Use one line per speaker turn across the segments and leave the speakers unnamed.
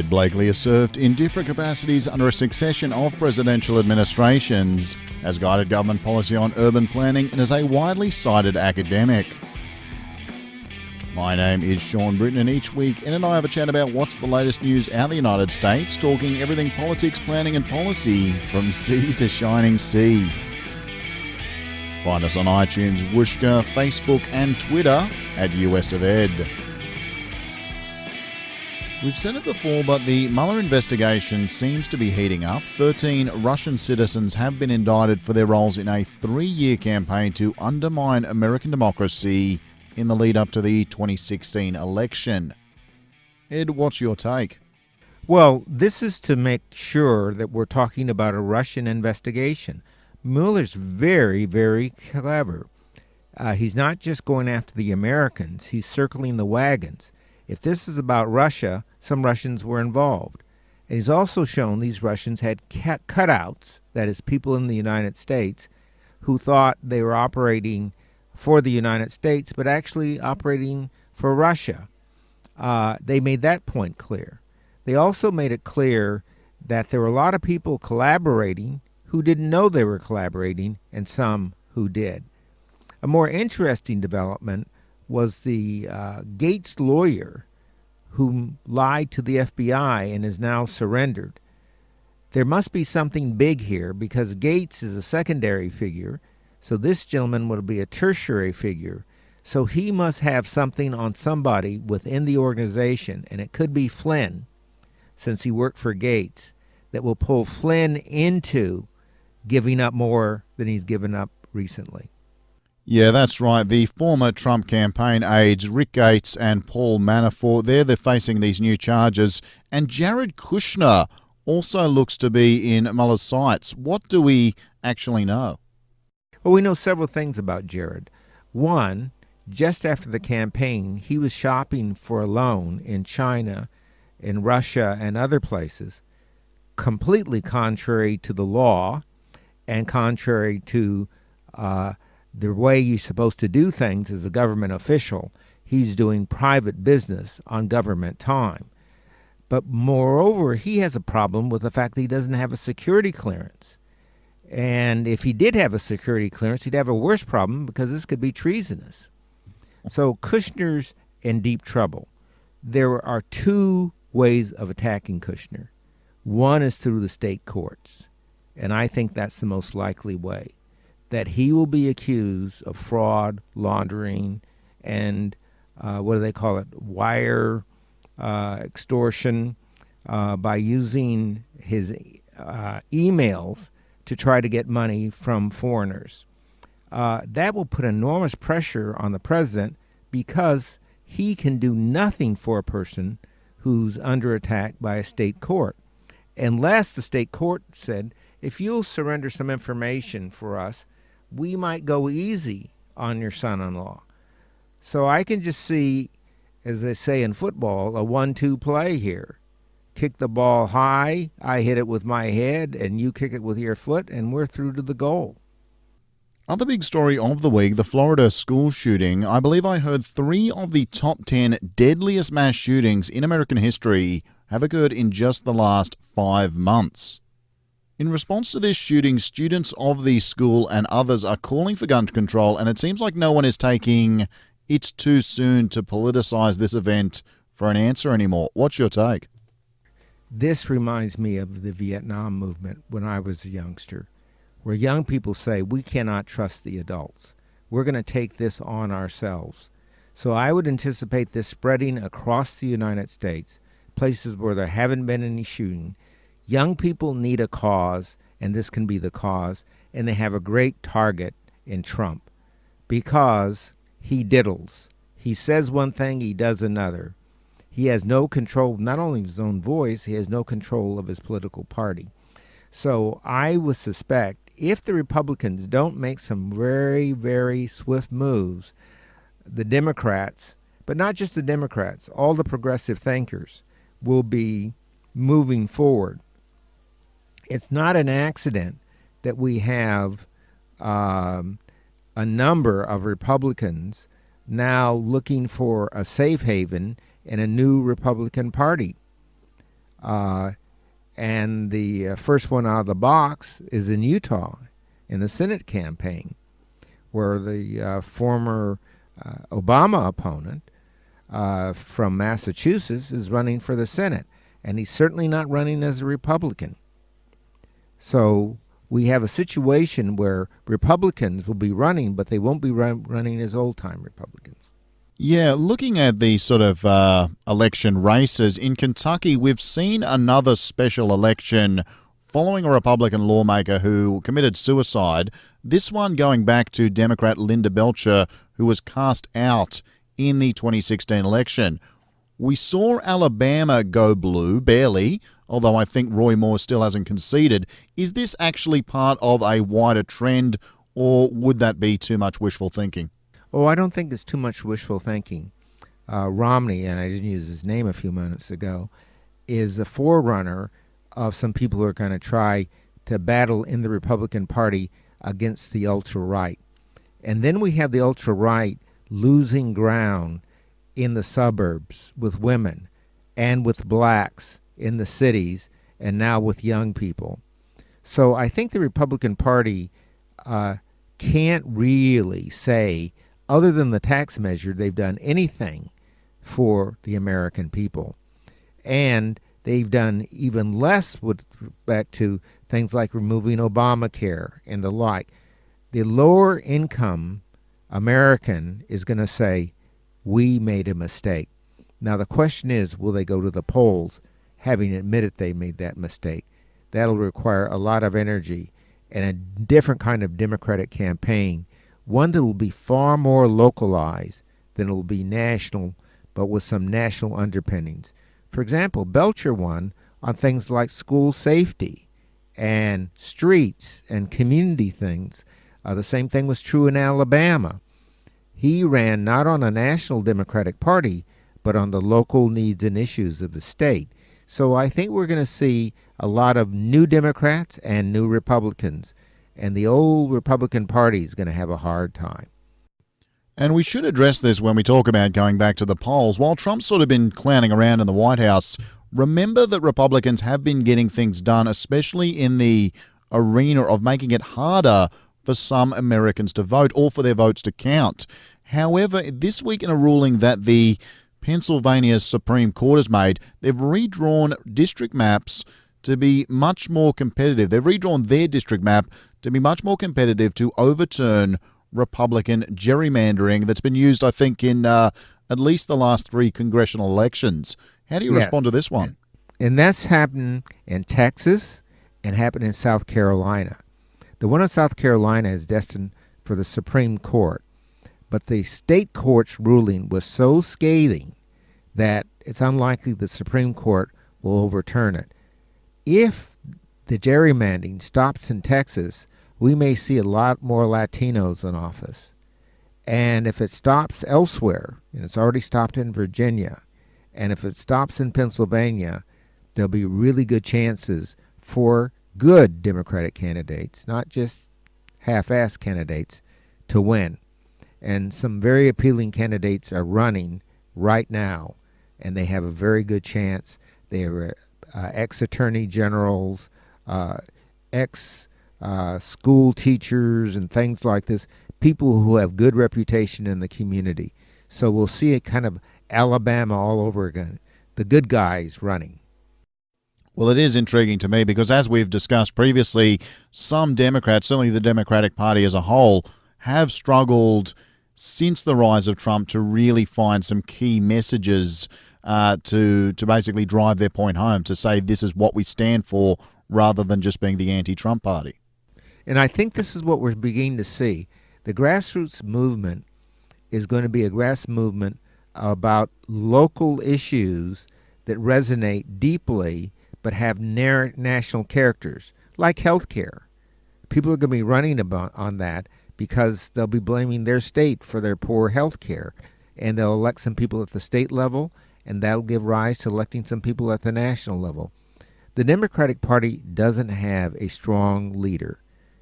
Ed Blakely has served in different capacities under a succession of presidential administrations, has guided government policy on urban planning, and is a widely cited academic. My name is Sean Britton, and each week Ed and I have a chat about what's the latest news out of the United States, talking everything politics, planning and policy from sea to shining sea. Find us on iTunes, Whooshka, Facebook and Twitter at US of Ed. We've said it before, but the Mueller investigation seems to be heating up. 13 Russian citizens have been indicted for their roles in a 3-year campaign to undermine American democracy in the lead up to the 2016 election. Ed, what's your take?
Well, this is to make sure that we're talking about a Russian investigation. Mueller's very, very clever. He's not just going after the Americans, he's circling the wagons. If this is about Russia, some Russians were involved. And he's also shown these Russians had cutouts, that is, people in the United States, who thought they were operating for the United States, but actually operating for Russia. They made that point clear. They also made it clear that there were a lot of people collaborating who didn't know they were collaborating, and some who did. A more interesting development was the Gates lawyer who lied to the FBI and is now surrendered. There must be something big here because Gates is a secondary figure, so this gentleman will be a tertiary figure. So he must have something on somebody within the organization, and it could be Flynn, since he worked for Gates, that will pull Flynn into giving up more than he's given up recently.
Yeah, that's right. The former Trump campaign aides, Rick Gates and Paul Manafort, they're facing these new charges. And Jared Kushner also looks to be in Mueller's sights. What do we actually know?
Well, we know several things about Jared. One, just after the campaign, he was shopping for a loan in China, in Russia, and other places, completely contrary to the law and contrary to the way you're supposed to do things as a government official. He's doing private business on government time. But moreover, he has a problem with the fact that he doesn't have a security clearance. And if he did have a security clearance, he'd have a worse problem because this could be treasonous. So Kushner's in deep trouble. There are two ways of attacking Kushner. One is through the state courts, and I think that's the most likely way, that he will be accused of fraud, laundering, and what do they call it, wire extortion, by using his emails to try to get money from foreigners. That will put enormous pressure on the president because he can do nothing for a person who's under attack by a state court, unless the state court said, if you'll surrender some information for us, we might go easy on your son-in-law. So I can just see, as they say in football, a 1-2 play here. Kick the ball high, I hit it with my head, and you kick it with your foot, and we're through to the goal.
Other big story of the week, the Florida school shooting. I believe I heard 3 of the top 10 deadliest mass shootings in American history have occurred in just the last 5 months. In response to this shooting, students of the school and others are calling for gun control, and it seems like no one is taking "it's too soon to politicize this event" for an answer anymore. What's your take?
This reminds me of the Vietnam movement when I was a youngster, where young people say, we cannot trust the adults. We're going to take this on ourselves. So I would anticipate this spreading across the United States, places where there haven't been any shooting. Young people need a cause, and this can be the cause, and they have a great target in Trump because he diddles. He says one thing, he does another. He has no control, not only of his own voice, he has no control of his political party. So I would suspect if the Republicans don't make some very, very swift moves, the Democrats, but not just the Democrats, all the progressive thinkers will be moving forward. It's not an accident that we have a number of Republicans now looking for a safe haven in a new Republican Party. Uh, and the first one out of the box is in Utah in the Senate campaign, where the former Obama opponent from Massachusetts is running for the Senate. And he's certainly not running as a Republican. So we have a situation where Republicans will be running, but they won't be running as old-time Republicans.
Yeah, looking at the sort of election races in Kentucky, we've seen another special election following a Republican lawmaker who committed suicide. This one going back to Democrat Linda Belcher, who was cast out in the 2016 election. We saw Alabama go blue, barely, although I think Roy Moore still hasn't conceded. Is this actually part of a wider trend, or would that be too much wishful thinking?
Oh, I don't think it's too much wishful thinking. Romney, and I didn't use his name a few minutes ago, is the forerunner of some people who are going to try to battle in the Republican Party against the ultra-right. And then we have the ultra-right losing ground in the suburbs with women and with blacks in the cities and now with young people. So I think the Republican Party can't really say, other than the tax measure, they've done anything for the American people. And they've done even less with respect to things like removing Obamacare and the like. The lower income American is going to say, we made a mistake. Now the question is, will they go to the polls having admitted they made that mistake? That'll require a lot of energy and a different kind of Democratic campaign, one that will be far more localized than it will be national, but with some national underpinnings. For example, Belcher won on things like school safety and streets and community things. The same thing was true in Alabama. He ran not on a national Democratic Party, but on the local needs and issues of the state. So I think we're going to see a lot of new Democrats and new Republicans, and the old Republican Party is going to have a hard time.
And we should address this when we talk about going back to the polls. While Trump's sort of been clowning around in the White House, remember that Republicans have been getting things done, especially in the arena of making it harder for some Americans to vote or for their votes to count. However, this week in a ruling that the Pennsylvania Supreme Court has made, they've redrawn district maps to be much more competitive. They've redrawn their district map to be much more competitive to overturn Republican gerrymandering that's been used, I think, in at least the last 3 congressional elections. How do you respond to this one?
And that's happened in Texas and happened in South Carolina. The one in South Carolina is destined for the Supreme Court, but the state court's ruling was so scathing that it's unlikely the Supreme Court will overturn it. If the gerrymandering stops in Texas, we may see a lot more Latinos in office. And if it stops elsewhere, and it's already stopped in Virginia, and if it stops in Pennsylvania, there'll be really good chances for good Democratic candidates, not just half-assed candidates, to win. And some very appealing candidates are running right now, and they have a very good chance. They are ex-attorney generals, ex-school teachers, and things like this, people who have good reputation in the community. So we'll see a kind of Alabama all over again, the good guys running.
Well, it is intriguing to me because, as we've discussed previously, some Democrats, certainly the Democratic Party as a whole, have struggled since the rise of Trump to really find some key messages to basically drive their point home, to say this is what we stand for rather than just being the anti-Trump party.
And I think this is what we're beginning to see. The grassroots movement is going to be a grass movement about local issues that resonate deeply but have national characters, like health care. People are going to be running on that because they'll be blaming their state for their poor health care. And they'll elect some people at the state level, and that'll give rise to electing some people at the national level. The Democratic Party doesn't have a strong leader.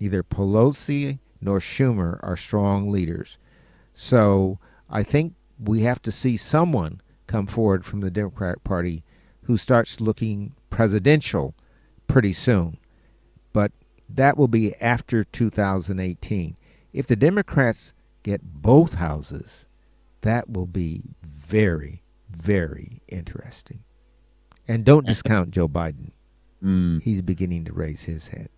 Neither Pelosi nor Schumer are strong leaders. So I think we have to see someone come forward from the Democratic Party who starts looking presidential pretty soon. But that will be after 2018. If the Democrats get both houses, that will be very, very interesting. And don't discount Joe Biden. He's beginning to raise his head.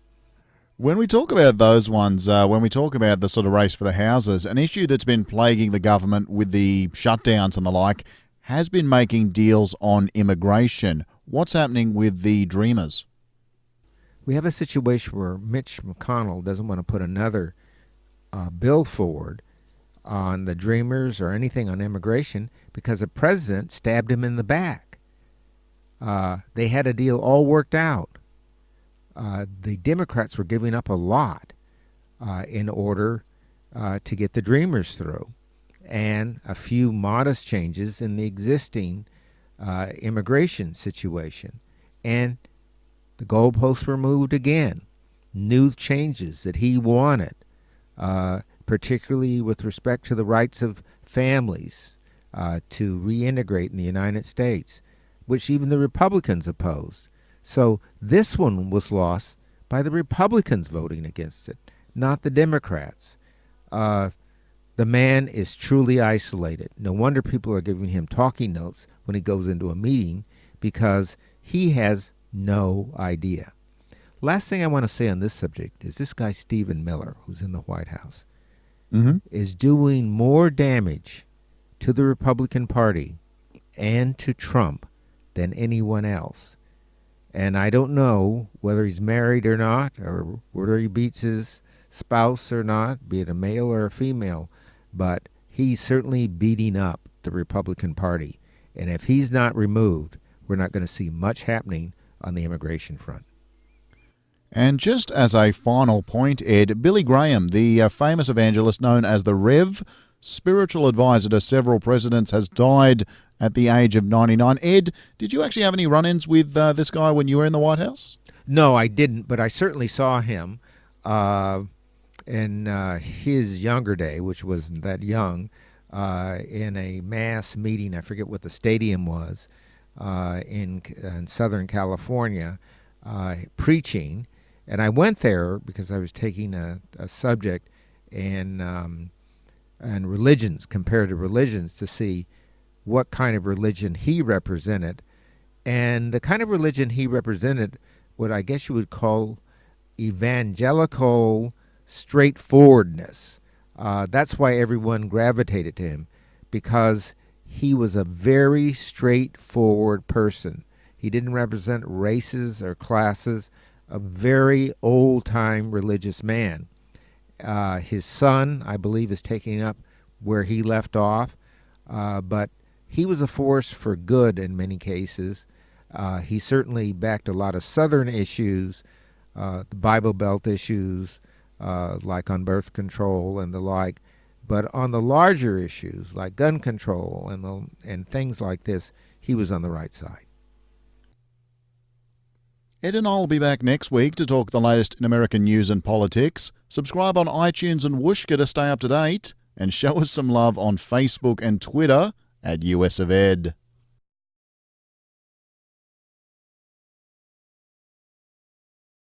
When we talk about those ones, when we talk about the sort of race for the houses, an issue that's been plaguing the government with the shutdowns and the like has been making deals on immigration. What's happening with the Dreamers?
We have a situation where Mitch McConnell doesn't want to put another bill forward on the Dreamers or anything on immigration because the president stabbed him in the back. They had a deal all worked out. The Democrats were giving up a lot in order to get the Dreamers through, and a few modest changes in the existing immigration situation. And the goalposts were moved again. New changes that he wanted, particularly with respect to the rights of families to reintegrate in the United States, which even the Republicans opposed. So this one was lost by the Republicans voting against it, not the Democrats. The man is truly isolated. No wonder people are giving him talking notes when he goes into a meeting, because he has no idea. Last thing I want to say on this subject is this guy Stephen Miller, who's in the White House, is doing more damage to the Republican Party and to Trump than anyone else. And I don't know whether he's married or not, or whether he beats his spouse or not, be it a male or a female, but he's certainly beating up the Republican Party. And if he's not removed, we're not going to see much happening on the immigration front.
And just as a final point, Ed, Billy Graham, the famous evangelist known as the Rev, spiritual advisor to several presidents, has died at the age of 99. Ed, did you actually have any run-ins with this guy when you were in the White House?
No, I didn't, but I certainly saw him in his younger day, which wasn't that young, in a mass meeting. I forget what the stadium was, in Southern California, preaching. And I went there because I was taking a subject and religions, comparative religions, to see what kind of religion he represented. And the kind of religion he represented, what I guess you would call evangelical straightforwardness. That's why everyone gravitated to him, because he was a very straightforward person. He didn't represent races or classes, a very old-time religious man. His son, I believe, is taking up where he left off, but he was a force for good in many cases. He certainly backed a lot of Southern issues, the Bible Belt issues, like on birth control and the like. But on the larger issues, like gun control and things like this, he was on the right side.
Ed and I will be back next week to talk the latest in American news and politics. Subscribe on iTunes and Whooshka to stay up to date, and show us some love on Facebook and Twitter at US of Ed.